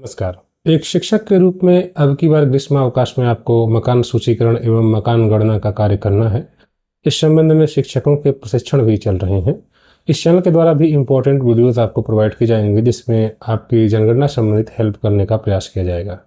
नमस्कार। एक शिक्षक के रूप में अब की बार ग्रीष्मावकाश में आपको मकान सूचीकरण एवं मकान गणना का कार्य करना है। इस संबंध में शिक्षकों के प्रशिक्षण भी चल रहे हैं। इस चैनल के द्वारा भी इम्पोर्टेंट वीडियोस आपको प्रोवाइड की जाएंगी, जिसमें आपकी जनगणना संबंधित हेल्प करने का प्रयास किया जाएगा।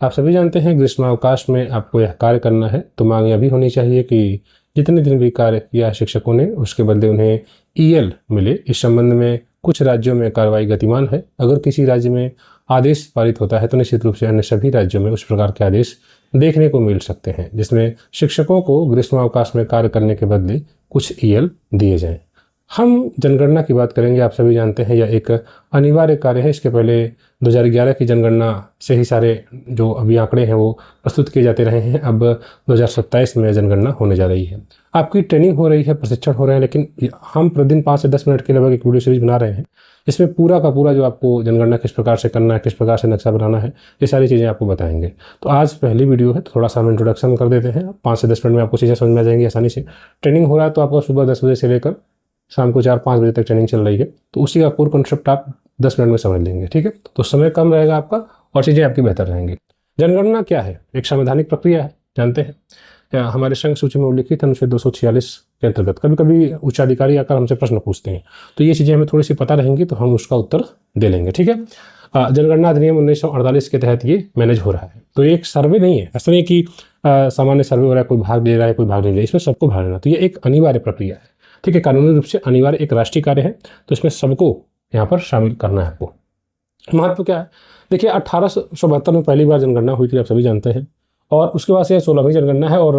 आप सभी जानते हैं ग्रीष्मावकाश में आपको यह कार्य करना है, तो मांग यह भी होनी चाहिए कि जितने दिन भी कार्य किया शिक्षकों ने, उसके बदले उन्हें ईएल मिले। इस संबंध में कुछ राज्यों में कार्रवाई गतिमान है। अगर किसी राज्य में आदेश पारित होता है तो निश्चित रूप से अन्य सभी राज्यों में उस प्रकार के आदेश देखने को मिल सकते हैं, जिसमें शिक्षकों को ग्रीष्मावकाश में कार्य करने के बदले कुछ ईएल दिए जाएं। हम जनगणना की बात करेंगे। आप सभी जानते हैं यह एक अनिवार्य कार्य है। इसके पहले 2011 की जनगणना से ही सारे जो अभी आंकड़े हैं वो प्रस्तुत किए जाते रहे हैं। अब 2027 में जनगणना होने जा रही है। आपकी ट्रेनिंग हो रही है, प्रशिक्षण हो रहे हैं, लेकिन हम प्रतिदिन 5 से 10 मिनट के लगभग एक वीडियो सीरीज बना रहे हैं। इसमें पूरा का पूरा जो आपको जनगणना किस प्रकार से करना है, किस प्रकार से नक्शा बनाना है, ये सारी चीज़ें आपको बताएंगे। तो आज पहली वीडियो है, तो थोड़ा सा हम इंट्रोडक्शन कर देते हैं। 5 से 10 मिनट में आपको चीज़ें समझ में आ जाएंगी आसानी से। ट्रेनिंग हो रहा है तो आपको सुबह 10 बजे से लेकर शाम को 4-5 बजे तक ट्रेनिंग चल रही है, तो उसी का कोर कॉन्सेप्ट आप 10 मिनट में समझ लेंगे। ठीक है, तो समय कम रहेगा आपका और चीज़ें आपकी बेहतर रहेंगी। जनगणना क्या है? एक संवैधानिक प्रक्रिया है, जानते हैं। हमारे संघ सूची में उल्लिखित अनुच्छेद 246 के अंतर्गत कभी कभी उच्चाधिकारी आकर हमसे प्रश्न पूछते हैं, तो ये चीज़ें हमें थोड़ी सी पता रहेंगी तो हम उसका उत्तर दे लेंगे। ठीक है, जनगणना अधिनियम 1948 के तहत ये मैनेज हो रहा है। तो ये एक सर्वे नहीं है, ऐसा नहीं कि सामान्य सर्वे हो रहा है, कोई भाग ले रहा है, कोई भाग नहीं ले रहा है। इसमें सबको भाग लेना, तो ये एक अनिवार्य प्रक्रिया है। ठीक है, कानूनी रूप से अनिवार्य एक राष्ट्रीय कार्य है, तो इसमें सबको यहाँ पर शामिल करना है आपको। महत्व क्या है? देखिए, 1872 में पहली बार जनगणना हुई थी, आप सभी जानते हैं, और उसके बाद से यह 16वीं जनगणना है और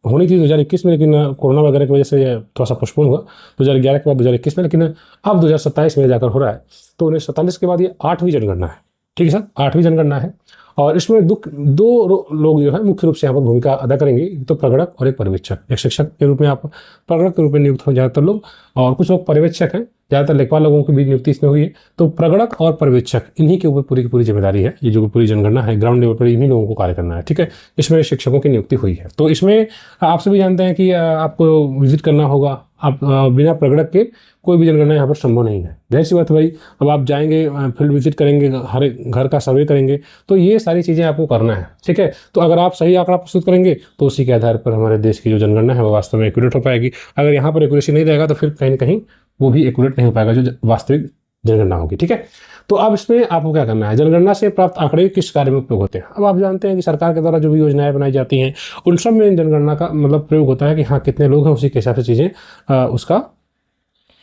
होनी थी 2021 में, लेकिन कोरोना वगैरह की वजह से यह थोड़ा सा पोस्टपोन हुआ 2011 के बाद 2021 में, लेकिन अब 2027 में जाकर हो रहा है। तो 1947 के बाद ये 8वीं जनगणना है। ठीक है सर, 8वीं जनगणना है और इसमें दो लोग जो है मुख्य रूप से यहाँ पर भूमिका अदा करेंगे, एक तो प्रगणक और एक पर्यवेक्षक। एक शिक्षक के रूप में आप प्रगणक के रूप में नियुक्त हो ज़्यादातर लोग, और कुछ लोग पर्यवेक्षक हैं, ज़्यादातर लेखपाल लोगों की भी नियुक्ति इसमें हुई है। तो प्रगणक और पर्यवेक्षक, इन्हीं के ऊपर पूरी की पूरी जिम्मेदारी है। ये जो पूरी जनगणना है ग्राउंड लेवल पर इन्हीं लोगों को कार्य करना है। ठीक है, इसमें शिक्षकों की नियुक्ति हुई है। तो इसमें आप सभी जानते हैं कि आपको विजिट करना होगा। आप बिना प्रगणक के कोई भी जनगणना यहाँ पर संभव नहीं है। जाहिर सी बात है भाई, अब आप जाएंगे, फील्ड विजिट करेंगे, हर घर का सर्वे करेंगे, तो ये सारी चीज़ें आपको करना है। ठीक है, तो अगर आप सही आंकड़ा प्रस्तुत करेंगे तो उसी के आधार पर हमारे देश की जो जनगणना है वो वास्तव में एक्यूरेट हो पाएगी। अगर यहाँ पर एक्यूरेसी नहीं रहेगा तो फिर कहीं ना कहीं वो भी एक्यूरेट नहीं हो पाएगा जो वास्तविक जनगणना होगी। ठीक है, तो अब इसमें आपको क्या करना है? जनगणना से प्राप्त आंकड़े किस कार्य में उपयोग होते हैं? अब आप जानते हैं कि सरकार के द्वारा जो भी योजनाएं बनाई जाती हैं उन सब में जनगणना का मतलब प्रयोग होता है कि हाँ कितने लोग हैं, उसी के हिसाब से चीज़ें उसका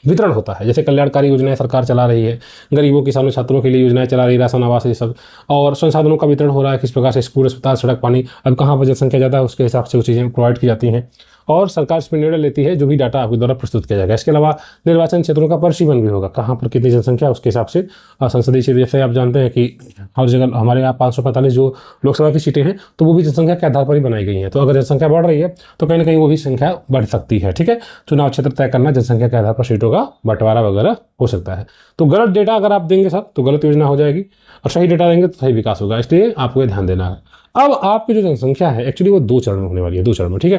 वितरण होता है। जैसे कल्याणकारी योजनाएं सरकार चला रही है, गरीबों किसानों छात्रों के लिए योजनाएं चला रही है, राशन आवास ये सब, और संसाधनों का वितरण हो रहा है किस प्रकार से, स्कूल, अस्पताल, सड़क, पानी। अब कहाँ पर जनसंख्या ज़्यादा है उसके हिसाब से वो चीज़ें प्रोवाइड की जाती हैं और सरकार इसमें निर्णय लेती है जो भी डाटा आपके द्वारा प्रस्तुत किया जाएगा। इसके अलावा निर्वाचन क्षेत्रों का परिसीमन भी होगा, कहाँ पर कितनी जनसंख्या है उसके हिसाब से संसदीय क्षेत्र। जैसे आप जानते हैं कि हर जगह हमारे यहाँ 545 जो लोकसभा की सीटें हैं तो वो भी जनसंख्या के आधार पर ही बनाई गई हैं। तो अगर जनसंख्या बढ़ रही है तो कहीं ना कहीं वो भी संख्या बढ़ सकती है। ठीक है, चुनाव क्षेत्र तय करना जनसंख्या के आधार पर सीटों का बंटवारा वगैरह हो सकता है। तो गलत डेटा अगर आप देंगे साहब तो गलत योजना हो जाएगी, और सही डेटा देंगे तो सही विकास होगा। इसलिए आपको ये ध्यान देना है। अब आपकी जो जनसंख्या है एक्चुअली वो 2 चरण में होने वाली है, 2 चरण में। ठीक है,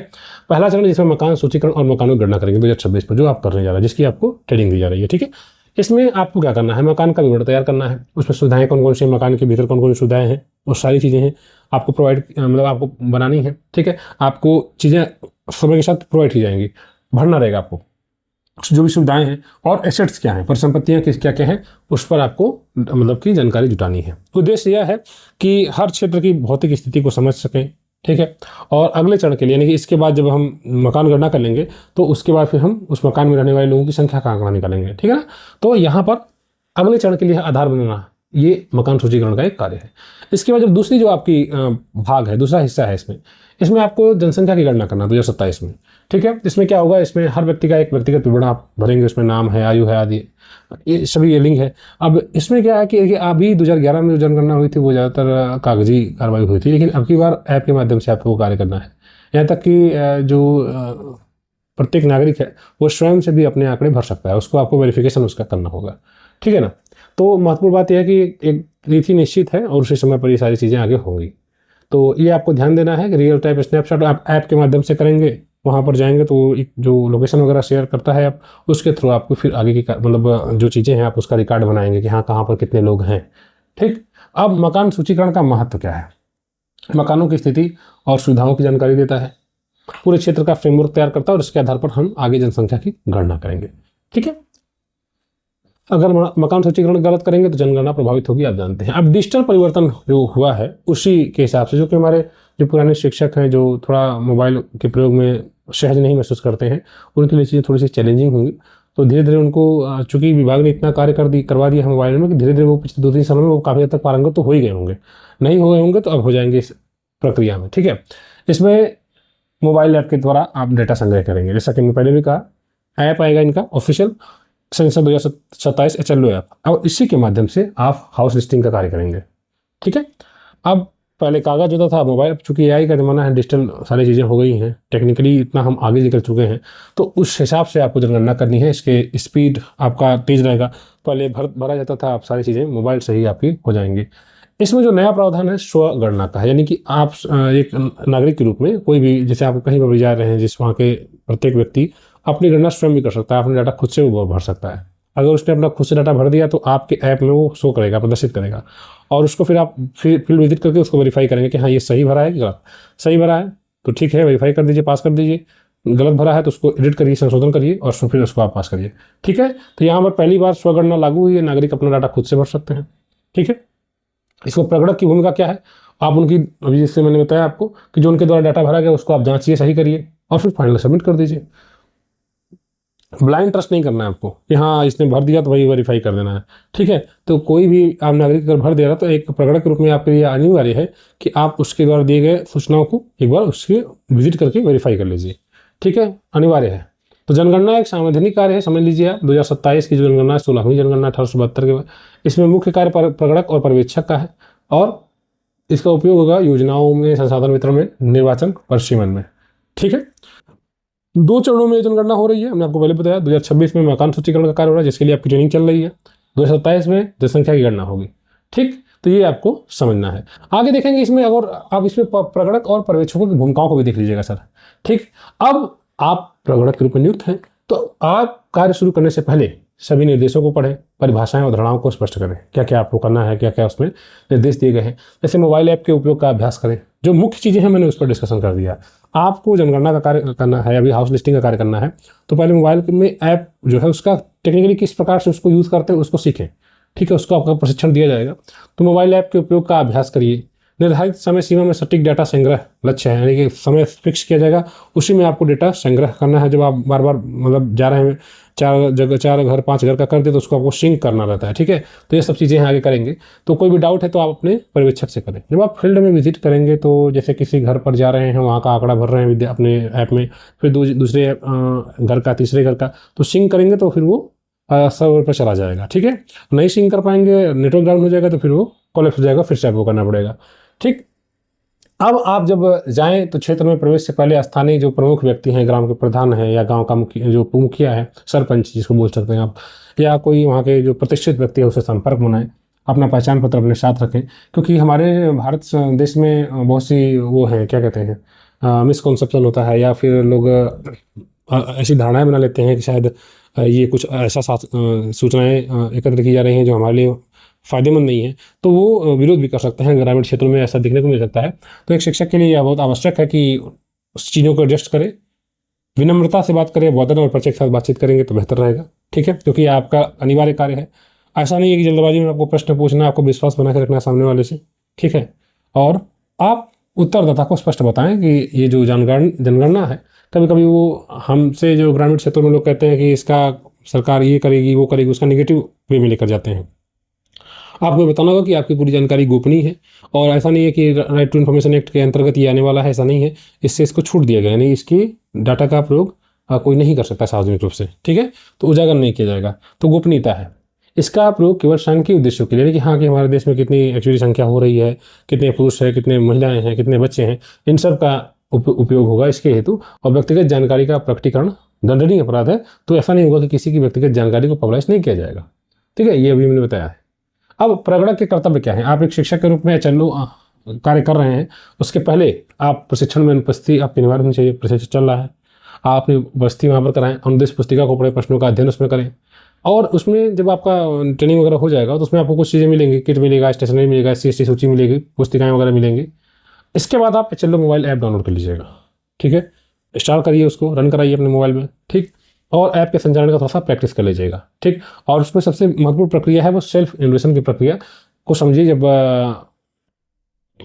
पहला चरण जिसमें मकान सूचीकरण और मकानों की गणना करेंगे 2026 पर, जो आप करने जा रहे हैं, जिसकी आपको ट्रेनिंग दी जा रही है। ठीक है, इसमें आपको क्या करना है? मकान का विवरण तैयार करना है, उसमें सुविधाएं कौन कौन सी, मकान के भीतर कौन कौन सी सुविधाएं हैं, वो सारी चीज़ें हैं आपको प्रोवाइड मतलब आपको बनानी है। ठीक है, आपको चीज़ें समय के साथ प्रोवाइड की जाएंगी, भरना रहेगा आपको जो भी सुविधाएं हैं, और एसेट्स क्या हैं, परिसंपत्तियां क्या क्या हैं, उस पर आपको मतलब की जानकारी जुटानी है। उद्देश्य यह है कि हर क्षेत्र की भौतिक स्थिति को समझ सकें। ठीक है, और अगले चरण के लिए यानी कि इसके बाद जब हम मकान गणना कर लेंगे तो उसके बाद फिर हम उस मकान में रहने वाले लोगों की संख्या का आंकड़ा निकालेंगे। ठीक है ना, तो यहाँ पर अगले चरण के लिए आधार बनाना ये मकान सूचीकरण का एक कार्य है। इसके बाद जब दूसरी जो आपकी भाग है, दूसरा हिस्सा है, इसमें आपको जनसंख्या की गणना करना 2027 में। ठीक है, इसमें क्या होगा? इसमें हर व्यक्ति का एक व्यक्तिगत विवरण आप भरेंगे, उसमें नाम है, आयु है, आदि ये सभी ये लिंक है। अब इसमें क्या है कि अभी 2011 में जो जनगणना हुई थी वो ज़्यादातर कागजी कार्रवाई हुई थी, लेकिन अब की बार ऐप के माध्यम से आपको कार्य करना है। यहाँ तक कि जो प्रत्येक नागरिक है वो स्वयं से भी अपने आंकड़े भर सकता है, उसको आपको वेरिफिकेशन उसका करना होगा। ठीक है ना, तो महत्वपूर्ण बात यह है कि एक नीति निश्चित है और उसी समय पर ये सारी चीज़ें आगे होंगी। तो ये आपको ध्यान देना है कि रियल टाइम स्नैपशॉट आप ऐप के माध्यम से करेंगे, वहाँ पर जाएंगे तो एक जो लोकेशन वगैरह शेयर करता है आप उसके थ्रू आपको फिर आगे की मतलब जो चीज़ें हैं आप उसका रिकॉर्ड बनाएंगे कि हाँ कहाँ पर कितने लोग हैं। ठीक, अब मकान सूचीकरण का महत्व क्या है? मकानों की स्थिति और सुविधाओं की जानकारी देता है, पूरे क्षेत्र का फ्रेमवर्क तैयार करता है और इसके आधार पर हम आगे जनसंख्या की गणना करेंगे। ठीक है, अगर मकान सूचीकरण गलत करेंगे तो जनगणना प्रभावित होगी, आप जानते हैं। अब डिजिटल परिवर्तन जो हुआ है उसी के हिसाब से, जो कि हमारे जो पुराने शिक्षक हैं जो थोड़ा मोबाइल के प्रयोग में सहज नहीं महसूस करते हैं, उनके लिए चीज़ें थोड़ी सी चैलेंजिंग होंगी। तो धीरे धीरे उनको, चूंकि विभाग ने इतना कार्य करवा दिया है मोबाइल में, कि धीरे धीरे वो पिछले 2-3 सालों में वो काफ़ी हद तक पारंगत तो हो ही गए होंगे। नहीं हो गए होंगे तो अब हो जाएंगे इस प्रक्रिया में। ठीक है, इसमें मोबाइल ऐप के द्वारा आप डेटा संग्रह करेंगे, जैसा कि मैं पहले भी कहा। ऐप आएगा इनका ऑफिशियल सेंसर 2027 HLO ऐप, और इसी के माध्यम से आप हाउस लिस्टिंग का कार्य करेंगे। ठीक है, अब पहले कागज होता था, मोबाइल, चूंकि AI का ज़माना है, डिजिटल सारी चीज़ें हो गई हैं, टेक्निकली इतना हम आगे निकल चुके हैं, तो उस हिसाब से आपको जनगणना करनी है। इसके स्पीड आपका तेज़ रहेगा। पहले भरा जाता था, आप सारी चीज़ें मोबाइल से ही आपकी हो जाएंगी। इसमें जो नया प्रावधान है स्वगणना का है, यानी कि आप एक नागरिक के रूप में कोई भी, जैसे आप कहीं पर भी जा रहे हैं, जिस वहाँ के प्रत्येक व्यक्ति अपनी गणना स्वयं भी कर सकता है, अपना डाटा खुद से वो भर सकता है। अगर उसने अपना खुद से डाटा भर दिया तो आपके ऐप में वो शो करेगा, प्रदर्शित करेगा, और उसको फिर आप फील्ड विजिट करके उसको वेरीफाई करेंगे कि हाँ ये सही भरा है कि गलत। सही भरा है तो ठीक है, वेरीफाई कर दीजिए, पास कर दीजिए। गलत भरा है तो उसको एडिट करिए, संशोधन करिए, और फिर उसको आप पास करिए। ठीक है, तो यहाँ पर पहली बार स्वगणना लागू हुई है, नागरिक अपना डाटा खुद से भर सकते हैं। ठीक है, इसमें प्रगणक की भूमिका क्या है? आप उनकी, अभी जैसे मैंने बताया आपको कि जो उनके द्वारा डाटा भरा गया उसको आप जांचिए, सही करिए, और फिर फाइनल सबमिट कर दीजिए। ब्लाइंड ट्रस्ट नहीं करना है आपको कि हाँ इसने भर दिया तो वही वेरीफाई कर देना है। ठीक है, तो कोई भी आप नागरिक अगर भर दे रहा तो एक प्रगणक के रूप में आपके लिए अनिवार्य है कि आप उसके द्वारा दिए गए सूचनाओं को एक बार उसके विजिट करके वेरीफाई कर लीजिए। ठीक है, अनिवार्य है। तो जनगणना एक संवैधानिक कार्य है, समझ लीजिए आप। 2027 की जो जनगणना है 16वीं जनगणना 1872 के बाद, इसमें मुख्य कार्य प्रगणक और पर्यवेक्षक का है, और इसका उपयोग होगा योजनाओं में, संसाधन वितरण में, निर्वाचन परिसीमन में। ठीक है, 2 चरणों में जनगणना हो रही है, हमने आपको पहले बताया। 2026 में मकान सूचीकरण का कार्य हो रहा है, जिसके लिए आपकी ट्रेनिंग चल रही है। 2027 में जनसंख्या की गणना होगी। ठीक, तो ये आपको समझना है। आगे देखेंगे इसमें, और आप इसमें प्रगणक और पर्यवेक्षकों की भूमिकाओं को भी देख लीजिएगा सर। ठीक, अब आप प्रगणक के रूप में नियुक्त हैं, तो आप कार्य शुरू करने से पहले सभी निर्देशों को पढ़ें, परिभाषाएं और धारणाओं को स्पष्ट करें, क्या क्या आपको करना है, क्या क्या उसमें निर्देश दिए गए हैं। जैसे मोबाइल ऐप के उपयोग का अभ्यास करें, जो मुख्य चीज़ें हैं मैंने उस पर डिस्कशन कर दिया। आपको जनगणना का कार्य करना है, अभी हाउस लिस्टिंग का कार्य करना है, तो पहले मोबाइल में ऐप जो है उसका टेक्निकली किस प्रकार से उसको यूज़ करते हैं उसको सीखें। ठीक है, उसको आपका प्रशिक्षण दिया जाएगा। तो मोबाइल ऐप के उपयोग का अभ्यास करिए। निर्धारित समय सीमा में सटीक डाटा संग्रह लक्ष्य है, यानी कि समय फिक्स किया जाएगा, उसी में आपको डेटा संग्रह करना है। जब आप बार बार मतलब जा रहे हैं, 4 घर 5 घर का कर दे तो उसको आपको सिंक करना रहता है। ठीक है, तो ये सब चीज़ें आगे करेंगे। तो कोई भी डाउट है तो आप अपने पर्यवेक्षक से करें। जब आप फील्ड में विजिट करेंगे, तो जैसे किसी घर पर जा रहे हैं, वहाँ का आंकड़ा भर रहे हैं अपने ऐप में, फिर दूसरे घर का, तीसरे घर का, तो सिंक करेंगे तो फिर वो सर्वर पर चला जाएगा। ठीक है, नहीं सिंक कर पाएंगे, नेटवर्क डाउन हो जाएगा, तो फिर वो कोलैप्स हो जाएगा, फिर से आपको करना पड़ेगा। ठीक, अब आप जब जाएं तो क्षेत्र में प्रवेश से पहले स्थानीय जो प्रमुख व्यक्ति हैं, ग्राम के प्रधान हैं, या गांव का जो मुखिया है, सरपंच जिसको बोल सकते हैं आप, या कोई वहाँ के जो प्रतिष्ठित व्यक्ति है, उससे संपर्क बनाएं। अपना पहचान पत्र अपने साथ रखें, क्योंकि हमारे भारत देश में बहुत सी वो हैं, क्या कहते हैं, मिसकॉन्सेप्शन होता है, या फिर लोग ऐसी धारणाएं बना लेते हैं कि शायद ये कुछ ऐसा सूचनाएं एकत्र की जा रही हैं जो हमारे लिए फ़ायदेमंद नहीं है, तो वो विरोध भी कर सकते हैं। ग्रामीण क्षेत्रों में ऐसा देखने को मिल सकता है। तो एक शिक्षक के लिए यह बहुत आवश्यक है कि उस चीज़ों को एडजस्ट करें, विनम्रता से बात करें, बौद्धन और परिचय के साथ बातचीत करेंगे तो बेहतर रहेगा। ठीक है, क्योंकि आपका अनिवार्य कार्य है। ऐसा नहीं है कि जल्दबाजी में आपको प्रश्न पूछना है, आपको विश्वास बना के रखना है सामने वाले से। ठीक है, और आप उत्तरदाता को स्पष्ट बताएं कि ये जो जनगणना है, कभी कभी वो हमसे जो ग्रामीण क्षेत्रों में लोग कहते हैं कि इसका सरकार ये करेगी वो करेगी, उसका निगेटिव वे में लेकर जाते हैं। आपको बताना होगा कि आपकी पूरी जानकारी गोपनीय है, और ऐसा नहीं है कि राइट टू इन्फॉर्मेशन एक्ट के अंतर्गत ये आने वाला है, ऐसा नहीं है। इससे इसको छूट दिया गया, यानी इसकी डाटा का प्रयोग कोई नहीं कर सकता सार्वजनिक रूप से। ठीक है, तो उजागर नहीं किया जाएगा, तो गोपनीयता है। इसका प्रयोग केवल सांख्यिक उद्देश्यों के लिए, कि हाँ कि हमारे देश में कितनी एक्चुअली संख्या हो रही है, कितने पुरुष हैं, कितने महिलाएं हैं, कितने बच्चे हैं, इन सब का उपयोग होगा इसके हेतु। और व्यक्तिगत जानकारी का प्रकटीकरण दंडनीय अपराध है, तो ऐसा नहीं होगा कि किसी की व्यक्तिगत जानकारी को पब्लिश नहीं किया जाएगा। ठीक है, ये अभी मैंने बताया है। अब प्रगणक के कर्तव्य क्या है? आप एक शिक्षक के रूप में HLO कार्य कर रहे हैं, उसके पहले आप प्रशिक्षण में उपस्थिति आपकी अनिवार्य होनी चाहिए। प्रशिक्षण चल रहा है, आप अपनी उपस्थिति वहाँ पर कराएं, अनुदेश पुस्तिका को पढ़ें, प्रश्नों का अध्ययन उसमें करें। और उसमें जब आपका ट्रेनिंग वगैरह हो जाएगा तो उसमें आपको कुछ चीज़ें मिलेंगी, किट मिलेगा, स्टेशनरी मिलेगा, CST सूची मिलेगी, पुस्तिकाएँ वगैरह मिलेंगी। इसके बाद आप HLO मोबाइल ऐप डाउनलोड कर लीजिएगा, ठीक है। इंस्टॉल करिए, उसको रन कराइए अपने मोबाइल में, ठीक। और ऐप के संचालन का थोड़ा सा प्रैक्टिस कर लीजिएगा, ठीक। और उसमें सबसे महत्वपूर्ण प्रक्रिया है वो सेल्फ इन्वेस्टिगेशन की प्रक्रिया को समझिए। जब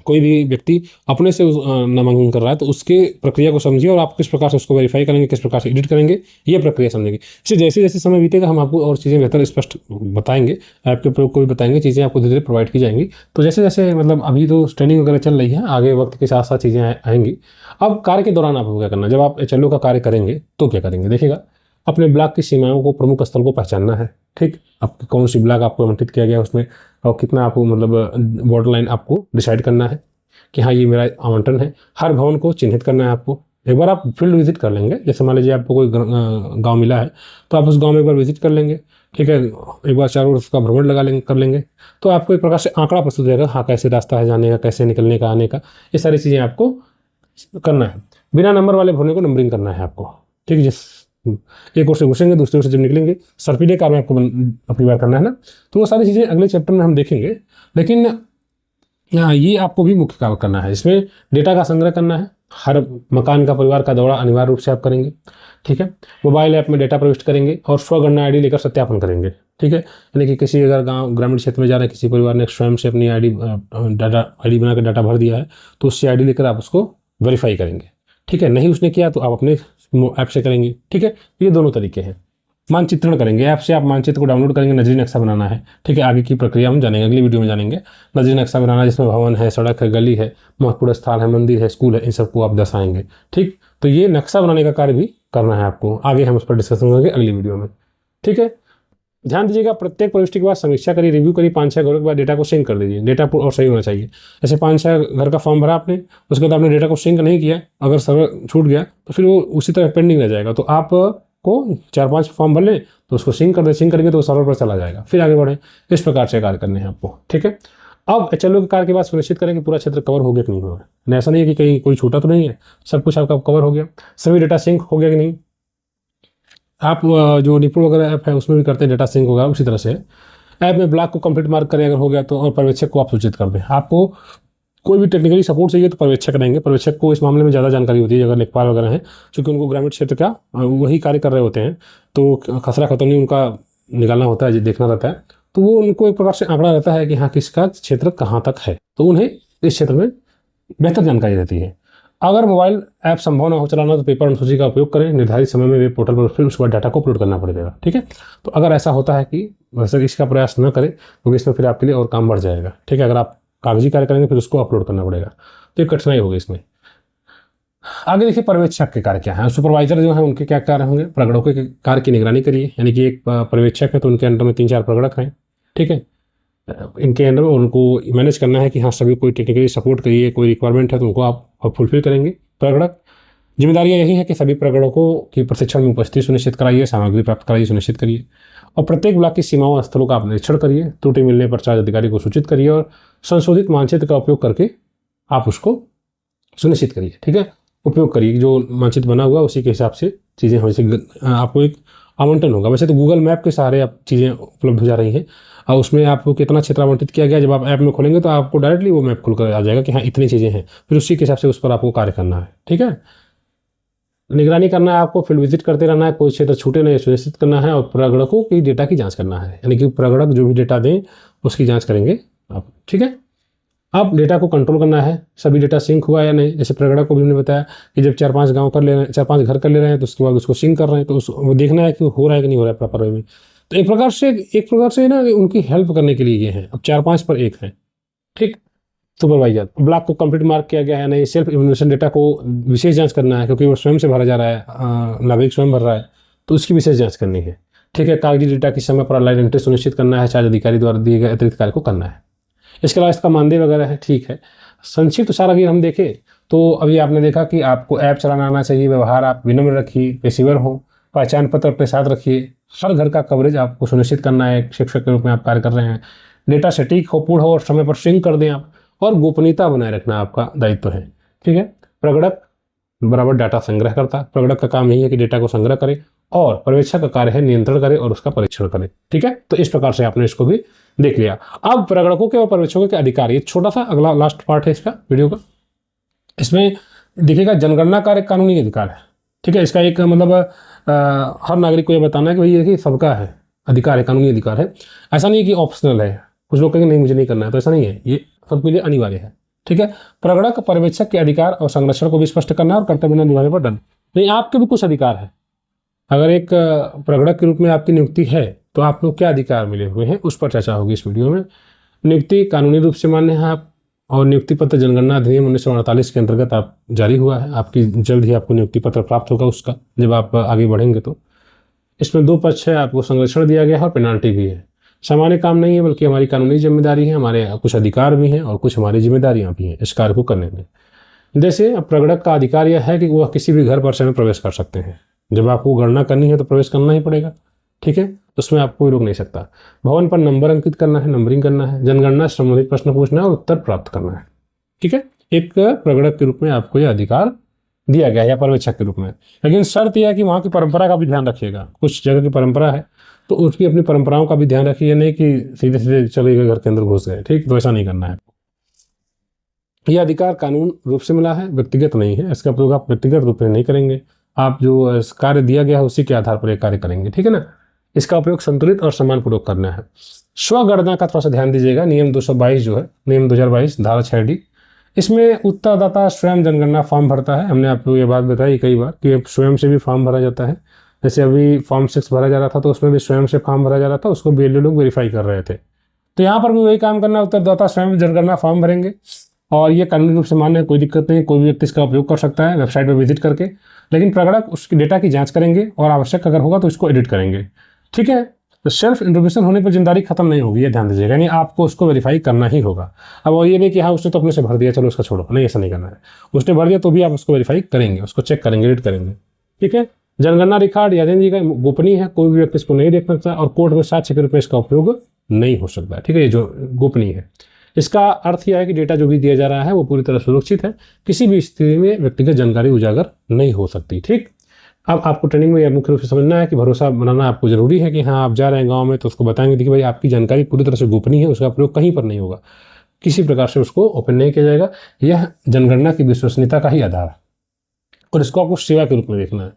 कोई भी व्यक्ति अपने से नामांकन कर रहा है तो उसके प्रक्रिया को समझिए और आप किस प्रकार से उसको वेरीफाई करेंगे, किस प्रकार से एडिट करेंगे, ये प्रक्रिया समझेंगे। इससे जैसे जैसे समय बीतेगा हम आपको और चीज़ें बेहतर स्पष्ट बताएंगे, ऐप के प्रयोग को भी बताएंगे, चीज़ें आपको धीरे धीरे प्रोवाइड की जाएंगी। तो जैसे जैसे मतलब अभी तो ट्रेनिंग वगैरह चल रही है, आगे वक्त के साथ साथ चीज़ें आएंगी। अब कार्य के दौरान आपको क्या करना है, जब आप HLO का कार्य करेंगे तो क्या करेंगे, देखिएगा। अपने ब्लॉक की सीमाओं को, प्रमुख स्थल को पहचानना है, ठीक। अब कौन सी ब्लॉक आपको आवंटित किया गया उसमें, और कितना आपको मतलब बॉर्डर लाइन आपको डिसाइड करना है कि हाँ ये मेरा आवंटन है। हर भवन को चिन्हित करना है आपको। एक बार आप फील्ड विजिट कर लेंगे, जैसे मान लीजिए आपको कोई गांव मिला है तो आप उस गांव में एक बार विजिट कर लेंगे, ठीक है। एक बार चारों ओर उसका भ्रमण लगा लेंगे, कर लेंगे, तो आपको एक प्रकार से आंकड़ा प्रस्तुत हो जाएगा, हाँ कैसे रास्ता है जाने का, कैसे निकलने का, आने का, ये सारी चीज़ें आपको करना है। बिना नंबर वाले भवनों को नंबरिंग करना है आपको, ठीक है। जिस एक ओर से घुसेंगे दूसरी ओर से जब निकलेंगे, सर्पिले कार में आपको अपनी बार करना है ना। तो वो सारी चीज़ें अगले चैप्टर में हम देखेंगे। लेकिन ये आपको भी मुख्य कार्य करना है। इसमें डेटा का संग्रह करना है, हर मकान का, परिवार का दौरा अनिवार्य रूप से आप करेंगे, ठीक है। मोबाइल ऐप में डेटा प्रविष्ट करेंगे और स्वगणना ID लेकर सत्यापन करेंगे, ठीक है। यानी कि किसी अगर गांव ग्रामीण क्षेत्र में जा रहे हैं, किसी परिवार ने स्वयं से अपनी ID बना कर डाटा भर दिया है तो उससे ID लेकर आप उसको वेरीफाई करेंगे, ठीक है। नहीं उसने किया तो आप अपने ऐप से करेंगे, ठीक है। ये दोनों तरीके हैं। मानचित्रण करेंगे, ऐप से आप मानचित्र को डाउनलोड करेंगे, नजरी नक्शा बनाना है, ठीक है। आगे की प्रक्रिया हम जानेंगे, अगली वीडियो में जानेंगे। नजरी नक्शा बनाना जिसमें भवन है, सड़क है, गली है, महत्वपूर्ण स्थल है, मंदिर है, स्कूल है, इन सबको आप दर्शाएंगे, ठीक। तो ये नक्शा बनाने का कार्य भी करना है आपको, आगे हम उस पर डिस्कशन करेंगे अगली वीडियो में, ठीक है। ध्यान दीजिएगा, प्रत्येक प्रविष्टि के बाद समीक्षा करिए, रिव्यू करिए, 5-6 घरों के बाद डेटा को सिंक कर दीजिए। डेटा और सही होना चाहिए। जैसे 5-6 घर का फॉर्म भरा आपने, उसके बाद आपने डेटा को सिंक नहीं किया, अगर सर्वर छूट गया तो फिर वो उसी तरह पेंडिंग रह जाएगा। तो आप को 4-5 फॉर्म भर लें तो उसको सिंक कर दे, सिंक करेंगे तो सर्वर पर चला जाएगा, फिर आगे बढ़े। इस प्रकार से कार्य करने हैं आपको, ठीक है। अब HLO के कार्य के बाद सुनिश्चित करें कि पूरा क्षेत्र कवर हो गया कि नहीं हो रहा है। ऐसा नहीं है कि कहीं कोई छूटा तो नहीं है, सब कुछ आपका कवर हो गया, सभी डेटा सिंक हो गया कि नहीं। आप जो निपुण वगैरह ऐप है उसमें भी करते हैं, डेटा सिंक होगा उसी तरह से। ऐप में ब्लॉक को कंप्लीट मार्क करें अगर हो गया तो, और पर्यवेक्षक को आप सूचित कर दें। आपको कोई भी टेक्निकली सपोर्ट चाहिए तो पर्यवेक्षक रहेंगे, पर्यवेक्षक को इस मामले में ज़्यादा जानकारी होती है अगर लेखपाल वगैरह हैं, क्योंकि उनको ग्रामीण क्षेत्र का वही कार्य कर रहे होते हैं, तो खसरा खतौनी उनका निकालना होता है, देखना रहता है। तो वो उनको एक प्रकार से आंकड़ा रहता है कि हाँ किसका क्षेत्र कहाँ तक है, तो उन्हें इस क्षेत्र में बेहतर जानकारी रहती है। अगर मोबाइल ऐप संभव ना हो चलाना तो पेपर अनुसूची का उपयोग करें, निर्धारित समय में वेब पोर्टल पर फिर उसके बाद डाटा को अपलोड करना पड़ेगा, ठीक है। तो अगर ऐसा होता है कि वैसे इसका प्रयास न करें क्योंकि इसमें फिर आपके लिए और काम बढ़ जाएगा, ठीक है। अगर आप कागजी कार्य करेंगे फिर उसको अपलोड करना पड़ेगा, तो एक कठिनाई होगी इसमें। आगे देखिए पर्यवेक्षक के कार्य क्या है। सुपरवाइजर जो है उनके क्या कार्य होंगे, प्रगणकों के कार्य की निगरानी करिए, यानी कि एक पर्यवेक्षक है तो उनके अंडर में 3-4 प्रगणक हैं, ठीक है। इनके अंडर में उनको मैनेज करना है कि हाँ सभी कोई टेक्निकली सपोर्ट करिए, कोई रिक्वायरमेंट है तो उनको आप फुलफिल करेंगे। प्रगणक जिम्मेदारियां यही है कि सभी प्रगणकों की प्रशिक्षण में उपस्थिति सुनिश्चित कराइए, सामग्री प्राप्त कराइए, सुनिश्चित करिए, और प्रत्येक ब्लॉक की सीमाओं और स्थलों का आप निरीक्षण करिए। त्रुटि मिलने पर चार्ज अधिकारी को सूचित करिए और संशोधित मानचित्र का उपयोग करके आप उसको सुनिश्चित करिए, ठीक है। उपयोग करिए, जो मानचित्र बना हुआ उसी के हिसाब से चीज़ें हो, आपको एक आवंटन होगा। वैसे तो गूगल मैप के सहारे आप चीज़ें उपलब्ध हो जा रही हैं, और उसमें आपको कितना क्षेत्र आवंटित किया गया, जब आप ऐप में खोलेंगे तो आपको डायरेक्टली वो मैप खुल कर आ जाएगा कि हाँ इतनी चीज़ें हैं, फिर उसी के हिसाब से उस पर आपको कार्य करना है, ठीक है। निगरानी करना है आपको, फील्ड विजिट करते रहना है, कोई क्षेत्र छूटे नहीं सुनिश्चित करना है, और प्रगणकों की डेटा की जांच करना है, यानी कि प्रगणक जो भी डेटा दें उसकी जांच करेंगे आप, ठीक है। अब डेटा को कंट्रोल करना है, सभी डेटा सिंक हुआ या नहीं। जैसे प्रगणक को भी हमने बताया कि जब 4-5 गांव कर ले रहे हैं, 4-5 घर कर ले रहे हैं तो उसके बाद उसको सिंक कर रहे हैं, तो वो देखना है कि हो रहा है कि नहीं हो रहा है प्रॉपर वे में। तो एक प्रकार से ना उनकी हेल्प करने के लिए ये है। अब 4-5 पर 1 है, ठीक। सुपरवाइजर ब्लॉक को कंप्लीट मार्क किया गया है नहीं, सेल्फ इवैल्यूएशन डेटा को विशेष जांच करना है क्योंकि वो स्वयं से भरा जा रहा है, नागरिक स्वयं भर रहा है, तो उसकी विशेष जांच करनी है, ठीक है। कागजी डेटा की समय पर ऑनलाइन एंट्री सुनिश्चित करना है, चार्ज अधिकारी द्वारा दिए गए अतिरिक्त कार्य को करना है। इसके अलावा इसका मानदेय वगैरह है, ठीक है। संक्षिप्त सारा अगर हम देखें तो अभी आपने देखा कि आपको ऐप चलाना आना चाहिए, व्यवहार आप विनम्र रखिए, पेशेवर हो, पहचान पत्र अपने साथ रखिए, हर घर का कवरेज आपको सुनिश्चित करना है, एक शिक्षक के रूप में आप कार्य कर रहे हैं, डेटा सटीक हो, पूर्ण हो और समय पर सिंक कर दें आप, और गोपनीयता बनाए रखना आपका दायित्व है, ठीक है। प्रगणक बराबर डाटा संग्रह करता है। प्रगणक का काम यही है कि डेटा को संग्रह करे, और पर्यवेक्षक का कार्य है नियंत्रण करे और उसका परीक्षण करे। ठीक है, तो इस प्रकार से आपने इसको भी देख लिया। अब प्रगणकों के और पर्यवेक्षकों के अधिकार, ये छोटा सा अगला लास्ट पार्ट है इसका वीडियो का। इसमें देखिएगा जनगणना कार्य कानूनी अधिकार है। ठीक है, इसका एक मतलब हर नागरिक को यह बताना है कि भाई ये सबका है, अधिकार है, कानूनी अधिकार है। ऐसा नहीं है कि ऑप्शनल है, कुछ लोग कहेंगे नहीं मुझे नहीं करना है, तो ऐसा नहीं है, ये सबके लिए अनिवार्य है। ठीक है, प्रगणक पर्यवेक्षक के अधिकार और संरक्षण को भी स्पष्ट करना और कर्तव्य न निभाने पर दंड। नहीं, आपके भी कुछ अधिकार है। अगर एक प्रगणक के रूप में आपकी नियुक्ति है तो आपको क्या अधिकार मिले हुए हैं उस पर चर्चा होगी इस वीडियो में। नियुक्ति कानूनी रूप से मान्य है आप, और नियुक्ति पत्र जनगणना अधिनियम 1948 के अंतर्गत आप जारी हुआ है। आपकी जल्द ही आपको नियुक्ति पत्र प्राप्त होगा उसका, जब आप आगे बढ़ेंगे तो। इसमें 2 पक्ष है, आपको संरक्षण दिया गया है और पेनाल्टी भी है। सामान्य काम नहीं है, बल्कि हमारी कानूनी जिम्मेदारी है, हमारे कुछ अधिकार भी हैं और कुछ हमारी जिम्मेदारियां भी हैं इस कार्य को करने में। जैसे प्रगणक का अधिकार यह है कि वह किसी भी घर परिसर में प्रवेश कर सकते हैं। जब आपको गणना करनी है तो प्रवेश करना ही पड़ेगा। ठीक है, उसमें आपको कोई रोक नहीं सकता। भवन पर नंबर अंकित करना है, नंबरिंग करना है, जनगणना से संबंधित प्रश्न पूछना है और उत्तर प्राप्त करना है। ठीक है, एक प्रगणक के रूप में आपको यह अधिकार दिया गया है, या पर्यवेक्षक के रूप में। लेकिन शर्त यह है कि वहाँ की परंपरा का भी ध्यान रखिएगा। कुछ जगह की परंपरा है तो उसकी अपनी परंपराओं का भी ध्यान रखिए, नहीं कि सीधे सीधे चले गए घर के अंदर घुस गए। ठीक, तो ऐसा नहीं करना है। यह अधिकार कानून रूप से मिला है, व्यक्तिगत नहीं है। इसका प्रयोग आप व्यक्तिगत रूप में नहीं करेंगे, आप जो कार्य दिया गया है उसी के आधार पर यह कार्य करेंगे। ठीक है ना, इसका उपयोग संतुलित और सम्मानपूर्वक करना है। स्वगणना का थोड़ा सा ध्यान दीजिएगा। नियम 222 जो है, नियम 2022 धारा 6D, इसमें उत्तरदाता स्वयं जनगणना फॉर्म भरता है। हमने आपको ये बात बताई कई बार कि स्वयं से भी फॉर्म भरा जाता है। जैसे अभी फॉर्म 6 भरा जा रहा था तो उसमें भी स्वयं से फॉर्म भरा जा रहा था, उसको BLO लोग वेरीफाई कर रहे थे। तो यहाँ पर भी वही काम करना, उत्तरदाता स्वयं जनगणना फॉर्म भरेंगे और ये कानूनी रूप से मान्य है, कोई दिक्कत नहीं, कोई भी व्यक्ति इसका उपयोग कर सकता है वेबसाइट पर विजिट करके। लेकिन प्रगणक उसके डेटा की जाँच करेंगे और आवश्यक अगर होगा तो इसको एडिट करेंगे। ठीक है, तो सेल्फ इंट्रोगेशन होने पर जिम्मेदारी खत्म नहीं होगी, ये ध्यान दीजिएगा। यानी आपको उसको वेरीफाई करना ही होगा। अब वो ये नहीं कि हाँ उसने तो अपने से भर दिया चलो उसका छोड़ो, नहीं, ऐसा नहीं करना है। उसने भर दिया तो भी आप उसको वेरीफाई करेंगे, उसको चेक करेंगे, एडिट करेंगे। ठीक है, जनगणना रिकॉर्ड याद दीजिएगा गोपनीय है, कोई भी व्यक्ति इसको नहीं देख सकता और कोर्ट में साक्ष्य के रूप में इसका उपयोग नहीं हो सकता। ठीक है, ये जो गोपनीय है, इसका अर्थ यह है कि डेटा जो भी दिया जा रहा है वो पूरी तरह सुरक्षित है, किसी भी स्थिति में व्यक्तिगत जानकारी उजागर नहीं हो सकती। ठीक, अब आपको ट्रेनिंग में यह मुख्य रूप से समझना है कि भरोसा बनाना आपको जरूरी है कि हाँ आप जा रहे हैं गांव में तो उसको बताएंगे देखिए भाई आपकी जानकारी पूरी तरह से गोपनीय है, उसका प्रयोग कहीं पर नहीं होगा, किसी प्रकार से उसको ओपन नहीं किया जाएगा। यह जनगणना की विश्वसनीयता का ही आधार है और इसको आपको सेवा के रूप में देखना है।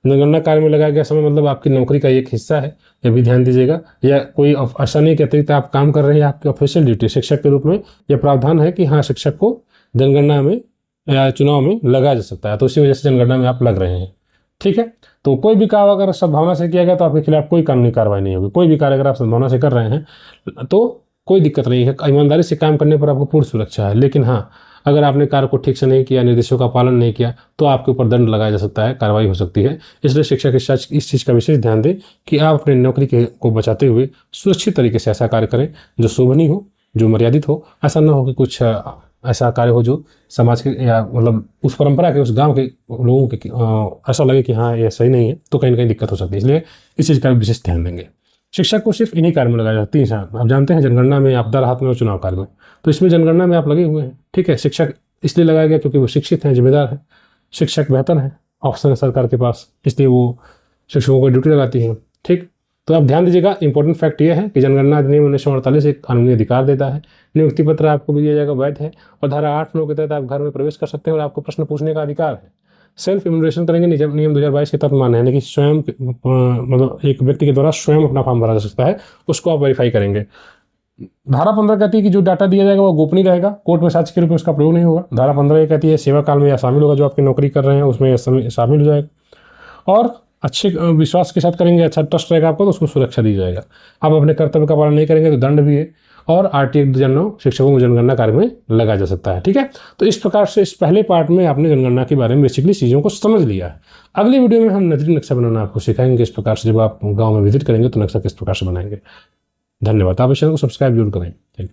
जनगणना कार्य में लगाया गया समय मतलब आपकी नौकरी का एक हिस्सा है, यह भी ध्यान दीजिएगा। या कोई ऐसा नहीं कि अतिरिक्त आप काम कर रहे हैं, आपकी ऑफिशियल ड्यूटी शिक्षक के रूप में यह प्रावधान है कि हाँ शिक्षक को जनगणना में या चुनाव में लगाया जा सकता है, तो इसी वजह से जनगणना में आप लग रहे हैं। ठीक है, तो कोई भी कार्य अगर सद्भावना से किया गया तो आपके खिलाफ कोई कानूनी कार्रवाई नहीं होगी। कोई भी कार्य अगर आप सद्भावना से कर रहे हैं तो कोई दिक्कत नहीं है, ईमानदारी से काम करने पर आपको पूर्ण सुरक्षा है। लेकिन हाँ, अगर आपने कार्य को ठीक से नहीं किया, निर्देशों का पालन नहीं किया तो आपके ऊपर दंड लगाया जा सकता है, कार्रवाई हो सकती है। इसलिए शिक्षक इस चीज़ का विशेष ध्यान दें कि आप अपनी नौकरी को बचाते हुए सुरक्षित तरीके से ऐसा कार्य करें जो शोभनीय हो, जो मर्यादित हो। ऐसा ना हो कि कुछ ऐसा कार्य हो जो समाज के या मतलब उस परंपरा के, उस गांव के लोगों के ऐसा लगे कि हाँ ये सही नहीं है, तो कहीं ना कहीं दिक्कत हो सकती है। इसलिए इस चीज़ का विशेष ध्यान देंगे। शिक्षक को सिर्फ इन्हीं कार्य में लगाया जाता है। 3 आप जानते हैं, जनगणना में, आपदा राहत में और चुनाव कार्य में। तो इसमें जनगणना में आप लगे हुए हैं। ठीक है, शिक्षक इसलिए लगाया गया क्योंकि वो शिक्षित हैं, जिम्मेदार हैं, शिक्षक बेहतर हैं, ऑप्शन है सरकार के पास, इसलिए वो शिक्षकों को ड्यूटी लगाती है। ठीक, तो आप ध्यान दीजिएगा। इंपॉर्टेंट फैक्ट ये है कि जनगणना अधिनियम 1948 एक कानूनी अधिकार देता है। नियुक्ति पत्र आपको भी दिया जाएगा, वैध है, और धारा 8(9) के तहत आप घर में प्रवेश कर सकते हैं और आपको प्रश्न पूछने का अधिकार है। सेल्फ इम्यूनरेशन करेंगे नियम 2022 के तहत मान्य है, यानी कि स्वयं मतलब एक व्यक्ति के द्वारा स्वयं अपना फॉर्म भरा जा सकता है, उसको आप वेरीफाई करेंगे। धारा 15 कहती है कि जो डाटा दिया जाएगा वो गोपनीय रहेगा, कोर्ट में साक्ष्य के रूप में उसका प्रयोग नहीं होगा। धारा 15 ये कहती है सेवा काल में यह शामिल होगा, जो आपकी नौकरी कर रहे हैं उसमें शामिल हो जाएगा, और अच्छे विश्वास के साथ करेंगे, अच्छा ट्रस्ट रहेगा आपको तो उसको सुरक्षा दी जाएगा। आप अपने कर्तव्य का पालन नहीं करेंगे तो दंड भी है, और RT 2009 शिक्षकों को जनगणना कार्य में लगाया जा सकता है। ठीक है, तो इस प्रकार से इस पहले पार्ट में आपने जनगणना के बारे में बेसिकली चीज़ों को समझ लिया है। अगली वीडियो में हम नजरी नक्शा बनाना आपको सिखाएंगे, इस प्रकार से जब आप गाँव में विजिट करेंगे तो नक्शा किस प्रकार से बनाएंगे। धन्यवाद। आप इस चैनल को सब्सक्राइब जरूर करें।